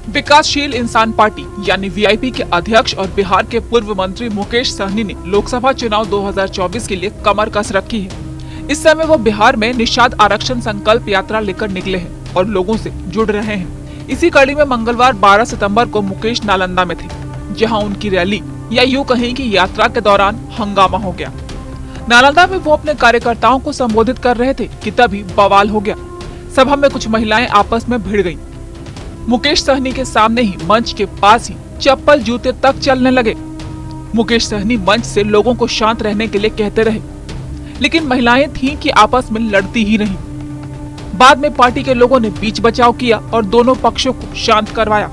विकासशील इंसान पार्टी यानी वीआईपी के अध्यक्ष और बिहार के पूर्व मंत्री मुकेश सहनी ने लोकसभा चुनाव 2024 के लिए कमर कस रखी है। इस समय वो बिहार में निषाद आरक्षण संकल्प यात्रा लेकर निकले हैं और लोगों से जुड़ रहे हैं। इसी कड़ी में मंगलवार 12 सितंबर को मुकेश नालंदा में थे, जहां उनकी रैली या यूं कहें कि यात्रा के दौरान हंगामा हो गया। नालंदा में वो अपने कार्यकर्ताओं को संबोधित कर रहे थे कि तभी बवाल हो गया। सभा में कुछ महिलाएं आपस में भिड़ गईं। मुकेश सहनी के सामने ही मंच के पास ही चप्पल जूते तक चलने लगे। मुकेश सहनी मंच से लोगों को शांत रहने के लिए कहते रहे, लेकिन महिलाएं थीं कि आपस में लड़ती ही रहीं। बाद में पार्टी के लोगों ने बीच बचाव किया और दोनों पक्षों को शांत करवाया।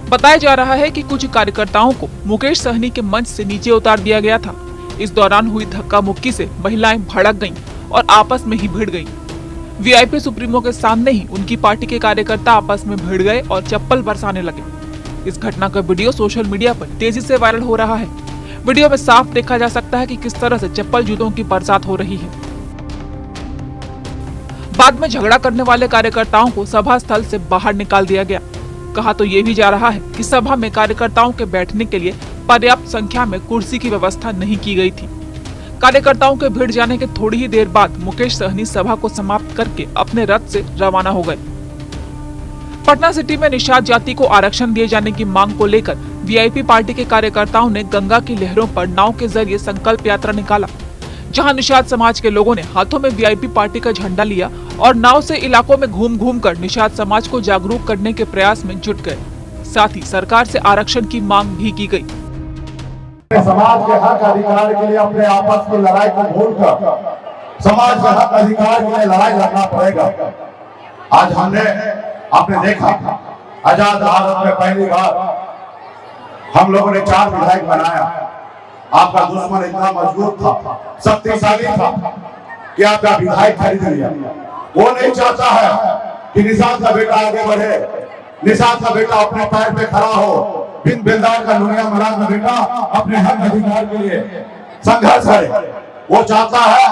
बताया जा रहा है कि कुछ कार्यकर्ताओं को मुकेश सहनी के मंच से नीचे उतार दिया गया था। इस दौरान हुई धक्का मुक्की से महिलाएं भड़क गईं और आपस में ही भिड़ गईं। वीआईपी सुप्रीमो के सामने ही उनकी पार्टी के कार्यकर्ता आपस में भिड़ गए और चप्पल बरसाने लगे। इस घटना का वीडियो सोशल मीडिया पर तेजी से वायरल हो रहा है। वीडियो में साफ देखा जा सकता है कि किस तरह से चप्पल जूतों की बरसात हो रही है। बाद में झगड़ा करने वाले कार्यकर्ताओं को सभा स्थल से बाहर निकाल दिया गया। कहा तो ये भी जा रहा है कि सभा में कार्यकर्ताओं के बैठने के लिए पर्याप्त संख्या में कुर्सी की व्यवस्था नहीं की गई थी। कार्यकर्ताओं के भीड़ जाने के थोड़ी ही देर बाद मुकेश सहनी सभा को समाप्त करके अपने रथ से रवाना हो गए। पटना सिटी में निषाद जाति को आरक्षण दिए जाने की मांग को लेकर वीआईपी पार्टी के कार्यकर्ताओं ने गंगा की लहरों पर नाव के जरिए संकल्प यात्रा निकाला, जहां निषाद समाज के लोगों ने हाथों में वीआईपी पार्टी का झंडा लिया और नाव से इलाकों में घूम घूम कर निषाद समाज को जागरूक करने के प्रयास में जुट गए। साथ ही सरकार से आरक्षण की मांग भी की गई। समाज के हक अधिकार के लिए अपने आपस की लड़ाई को भूलकर समाज के हक अधिकार के लिए लड़ाई लड़ना पड़ेगा। आज आपने देखा आजाद भारत में पहली बार हम लोगों ने 4 विधायक बनाया। आपका दुश्मन इतना मजबूत था, शक्तिशाली था कि आपका विधायक खरीद लिया। वो नहीं चाहता है कि निषाद का बेटा आगे बढ़े, निषाद का बेटा अपने पैर पे खड़ा हो, बिन बेलदार का दुनिया मरा का बेटा अपने हक अधिकार के लिए संघर्ष करे। वो चाहता है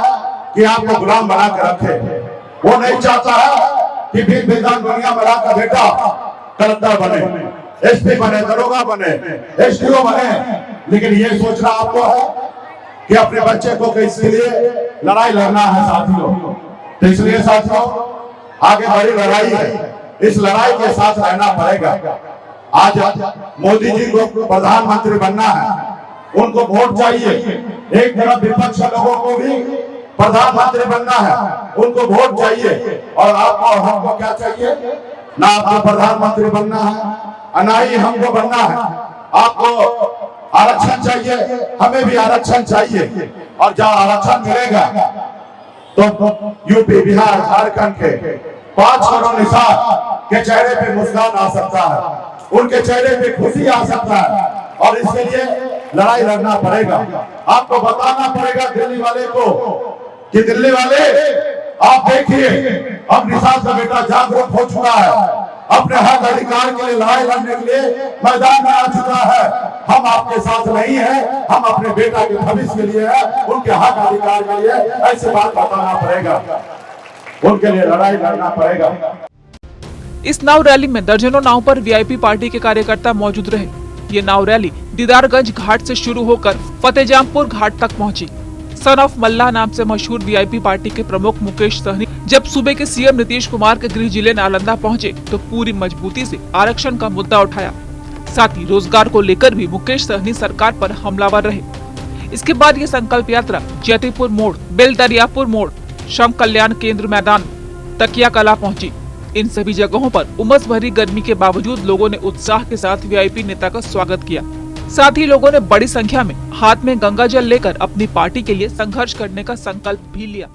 कि आपको गुलाम बना के रखे। वो नहीं चाहता है कि बिन बेलदार दुनिया मरा का बेटा कलेक्टर बने, एसपी बने, दरोगा बने, एसडीओ बने। लेकिन ये सोचना आपको है कि अपने बच्चे को किसके लिए लड़ाई लड़ना है साथियों। तो इसलिए साथियों आगे बड़ी लड़ाई है, इस लड़ाई के साथ रहना पड़ेगा। आज मोदी जी को प्रधानमंत्री बनना है, उनको वोट चाहिए। एक तरफ विपक्ष लोगों को भी प्रधानमंत्री बनना है, उनको वोट चाहिए। और आपको और हमको क्या चाहिए? ना आपको प्रधानमंत्री बनना है, ना ही हमको बनना है। आपको आरक्षण चाहिए, हमें भी आरक्षण चाहिए। और जहाँ आरक्षण मिलेगा तो यूपी, बिहार, झारखंड के 5 करोड़ निषाद के चेहरे पे मुस्कान आ सकता है, उनके चेहरे पे खुशी आ सकता है। और इसके लिए लड़ाई लड़ना पड़ेगा। आपको बताना पड़ेगा दिल्ली वाले को कि दिल्ली वाले आप देखिए अब निषाद का बेटा जागरूक हो चुका है, अपने हक अधिकार के लिए लड़ाई लड़ने के लिए मैदान में आ चुका है। हम आपके साथ नहीं है, हम अपने बेटा के भविष्य के लिए है, उनके हक अधिकार के लिए। ऐसी बात बताना पड़ेगा, उनके लिए लड़ाई लड़ना पड़ेगा। इस नाव रैली में दर्जनों नाव पर वीआईपी पार्टी के कार्यकर्ता मौजूद रहे। ये नाव रैली दीदारगंज घाट से शुरू होकर फतेहजमपुर घाट तक पहुंची। सन ऑफ मल्लाह नाम से मशहूर वीआईपी पार्टी के प्रमुख मुकेश सहनी जब सूबे के सीएम नीतीश कुमार के गृह जिले नालंदा पहुंचे तो पूरी मजबूती से आरक्षण का मुद्दा उठाया। साथ ही रोजगार को लेकर भी मुकेश सहनी सरकार पर हमलावर रहे। इसके बाद ये संकल्प यात्रा जयतीपुर मोड़, बेलदरियापुर मोड़, श्रम कल्याण केंद्र मैदान, तकिया कला पहुंची। इन सभी जगहों पर उमस भरी गर्मी के बावजूद लोगों ने उत्साह के साथ वीआईपी नेता का स्वागत किया। साथ ही लोगों ने बड़ी संख्या में हाथ में गंगा जल लेकर अपनी पार्टी के लिए संघर्ष करने का संकल्प भी लिया।